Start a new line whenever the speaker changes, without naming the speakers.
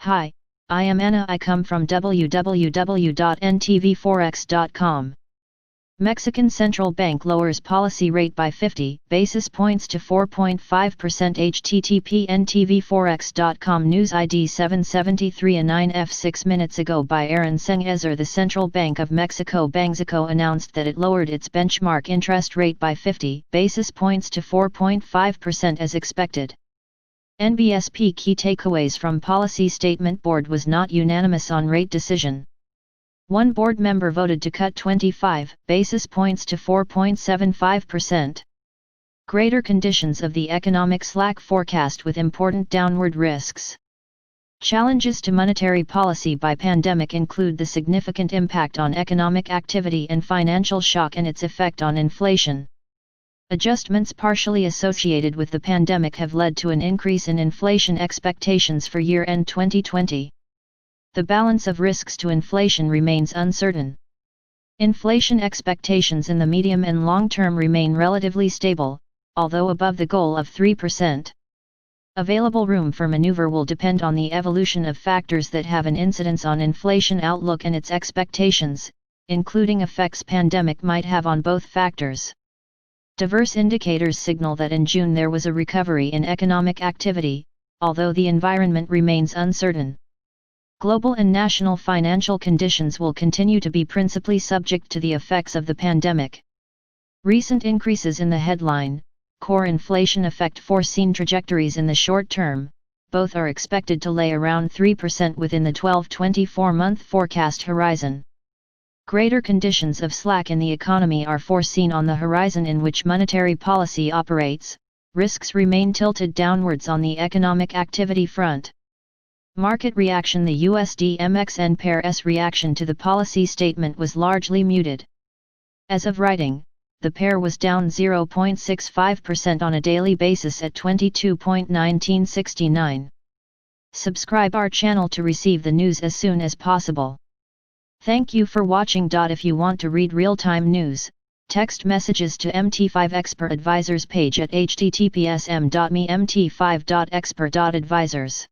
Hi, I am Anna. I come from www.ntvforex.com. Mexican Central Bank lowers policy rate by 50 basis points to 4.5%. http ntvforex.com News ID 773A9F 6 minutes ago by Aaron Sengezer. The Central Bank of Mexico Banxico announced that it lowered its benchmark interest rate by 50 basis points to 4.5% as expected. NBSP key takeaways from policy statement. Board was not unanimous on rate decision. One board member voted to cut 25 basis points to 4.75%. Greater conditions of the economic slack forecast with important downward risks. Challenges to monetary policy by pandemic include the significant impact on economic activity and financial shock and its effect on inflation. Adjustments partially associated with the pandemic have led to an increase in inflation expectations for year-end 2020. The balance of risks to inflation remains uncertain. Inflation expectations in the medium and long term remain relatively stable, although above the goal of 3%. Available room for maneuver will depend on the evolution of factors that have an incidence on inflation outlook and its expectations, including effects pandemic might have on both factors. Diverse indicators signal that in June there was a recovery in economic activity, although the environment remains uncertain. Global and national financial conditions will continue to be principally subject to the effects of the pandemic. Recent increases in the headline, core inflation affect foreseen trajectories in the short term. Both are expected to lay around 3% within the 12-24 month forecast horizon. Greater conditions of slack in the economy are foreseen on the horizon in which monetary policy operates. Risks remain tilted downwards on the economic activity front. Market reaction. The USD-MXN pair's reaction to the policy statement was largely muted. As of writing, the pair was down 0.65% on a daily basis at 22.1969. Subscribe our channel to receive the news as soon as possible. Thank you for watching. If you want to read real-time news, text messages to MT5 Expert Advisors page at https://m.me mt5.expert.advisors.